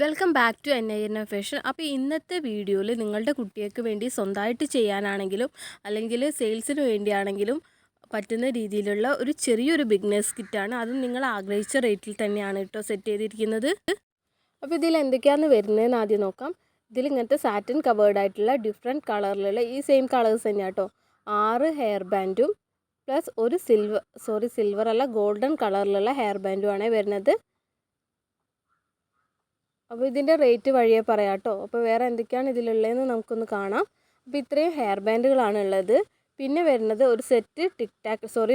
Welcome back to NIN fashion. അപ്പോൾ ഇന്നത്തെ വീഡിയോയിൽ നിങ്ങളുടെ കുട്ടികൾക്ക് വേണ്ടി സ്വന്തമായിട്ട് ചെയ്യാനാണെങ്കിലും അല്ലെങ്കിൽ സെയിൽസിന് വേണ്ടിയാണെങ്കിലും പറ്റുന്ന രീതിയിലുള്ള ഒരു ചെറിയൊരു ബിഗ്നേഴ്സ് കിറ്റാണ്. അതും നിങ്ങൾ ആഗ്രഹിച്ച റേറ്റിൽ തന്നെയാണ് കേട്ടോ സെറ്റ് ചെയ്തിരിക്കുന്നത്. അപ്പോൾ ഇതിൽ എന്തൊക്കെയാണ് വരുന്നതെന്ന് ആദ്യം നോക്കാം. ഇതിൽ ഇങ്ങനത്തെ സാറ്റിൻ കവേർഡ് ആയിട്ടുള്ള ഡിഫറെൻറ്റ് കളറിലുള്ള ഈ സെയിം കളേഴ്സ് തന്നെയാണ് കേട്ടോ. 6 ഹെയർ ബാൻഡും പ്ലസ് ഒരു സിൽവർ അല്ല ഗോൾഡൻ കളറിലുള്ള ഹെയർ ബാൻഡുമാണ് വരുന്നത്. അപ്പോൾ ഇതിൻ്റെ റേറ്റ് വഴിയേ പറയാം കേട്ടോ. അപ്പോൾ വേറെ എന്തൊക്കെയാണ് ഇതിലുള്ളതെന്ന് നമുക്കൊന്ന് കാണാം. അപ്പോൾ ഇത്രയും ഹെയർ ബാൻഡുകളാണ് ഉള്ളത്. പിന്നെ വരുന്നത് ഒരു സെറ്റ്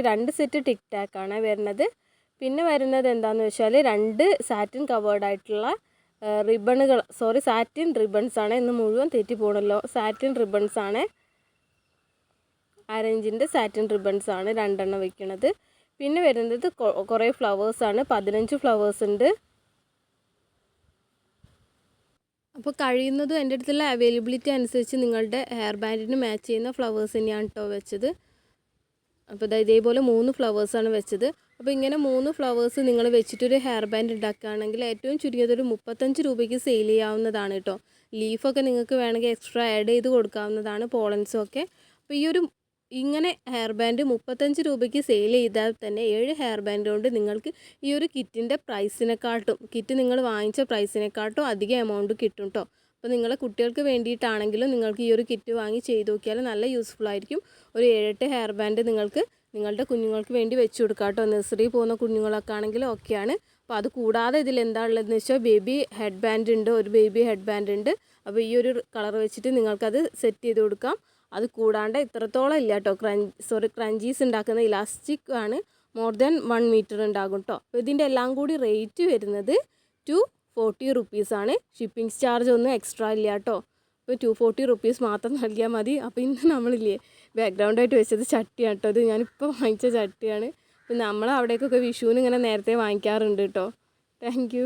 രണ്ട് സെറ്റ് ടിക് ടാക്കാണ് വരുന്നത്. പിന്നെ വരുന്നത് എന്താണെന്ന് വെച്ചാൽ 2 സാറ്റിൻ കവേർഡ് ആയിട്ടുള്ള സാറ്റിൻ റിബൺസ് ആണ്. ഇന്ന് മുഴുവൻ തെറ്റി പോകണല്ലോ. സാറ്റിൻ റിബൺസ് ആണ്, അരഞ്ചിൻ്റെ സാറ്റിൻ റിബൺസ് ആണ് 2 എണ്ണം വെക്കുന്നത്. പിന്നെ വരുന്നത് കുറേ ഫ്ലവേഴ്സാണ്, 15 ഫ്ലവേഴ്സ് ഉണ്ട്. അപ്പോൾ കഴിയുന്നതും എൻ്റെ അടുത്തുള്ള അവൈലബിലിറ്റി അനുസരിച്ച് നിങ്ങളുടെ ഹെയർ ബാൻഡിന് മാച്ച് ചെയ്യുന്ന ഫ്ലവേഴ്സ് തന്നെയാണ് കേട്ടോ വെച്ചത്. അപ്പോൾ ഇതേപോലെ 3 ഫ്ലവേഴ്സാണ് വെച്ചത്. അപ്പോൾ ഇങ്ങനെ 3 ഫ്ലവേഴ്സ് നിങ്ങൾ വെച്ചിട്ടൊരു ഹെയർ ബാൻഡ് ഉണ്ടാക്കുകയാണെങ്കിൽ ഏറ്റവും ചുരുങ്ങിയതൊരു 35 രൂപയ്ക്ക് സെയിൽ ചെയ്യാവുന്നതാണ് കേട്ടോ. ലീഫൊക്കെ നിങ്ങൾക്ക് വേണമെങ്കിൽ എക്സ്ട്രാ ആഡ് ചെയ്ത് കൊടുക്കാവുന്നതാണ്, പോളൻസും ഒക്കെ. അപ്പോൾ ഇങ്ങനെ ഹെയർ ബാൻഡ് 35 രൂപയ്ക്ക് സെയിൽ ചെയ്താൽ തന്നെ 7 ഹെയർ ബാൻഡ് കൊണ്ട് നിങ്ങൾക്ക് ഈ ഒരു കിറ്റിൻ്റെ കിറ്റ് നിങ്ങൾ വാങ്ങിച്ച പ്രൈസിനെക്കാട്ടും അധികം എമൗണ്ട് കിട്ടും കേട്ടോ. അപ്പോൾ നിങ്ങളെ കുട്ടികൾക്ക് വേണ്ടിയിട്ടാണെങ്കിലും നിങ്ങൾക്ക് ഈ ഒരു കിറ്റ് വാങ്ങി ചെയ്ത് നോക്കിയാൽ നല്ല യൂസ്ഫുൾ ആയിരിക്കും. ഒരു 7-8 ഹെയർ ബാൻഡ് നിങ്ങൾക്ക് നിങ്ങളുടെ കുഞ്ഞുങ്ങൾക്ക് വേണ്ടി വെച്ച് കൊടുക്കാം കേട്ടോ. നഴ്സറി പോകുന്ന കുഞ്ഞുങ്ങളൊക്കെ ആണെങ്കിലും ഓക്കെയാണ്. അപ്പോൾ അത് കൂടാതെ ഇതിൽ എന്താ ഉള്ളതെന്ന് വെച്ചാൽ ബേബി ഹെഡ് ബാൻഡ് ഉണ്ട്, ഒരു ബേബി ഹെഡ് ബാൻഡ് ഉണ്ട്. അപ്പോൾ ഈ ഒരു കളർ വെച്ചിട്ട് നിങ്ങൾക്കത് സെറ്റ് ചെയ്ത് കൊടുക്കാം. അത് കൂടാണ്ട് ഇത്രത്തോളം ഇല്ല കേട്ടോ. ക്രഞ്ചീസ് ഉണ്ടാക്കുന്ന ഇലാസ്റ്റിക് ആണ്, മോർ ദാൻ 1 മീറ്റർ ഉണ്ടാകും കേട്ടോ. അപ്പോൾ ഇതിൻ്റെ എല്ലാം കൂടി റേറ്റ് വരുന്നത് 240 റുപ്പീസാണ്. ഷിപ്പിംഗ് ചാർജ് ഒന്നും എക്സ്ട്രാ ഇല്ല കേട്ടോ. അപ്പോൾ 240 റുപ്പീസ് മാത്രം നൽകിയാൽ മതി. അപ്പോൾ ഇന്ന് നമ്മളില്ലേ ബാക്ക്ഗ്രൗണ്ടായിട്ട് വെച്ചത് ചട്ടിയാണ് കേട്ടോ. ഇത് ഞാനിപ്പോൾ വാങ്ങിച്ച ചട്ടിയാണ്. അപ്പോൾ നമ്മൾ അവിടേക്കൊക്കെ വിഷുവിന് ഇങ്ങനെ നേരത്തെ വാങ്ങിക്കാറുണ്ട് കേട്ടോ. താങ്ക്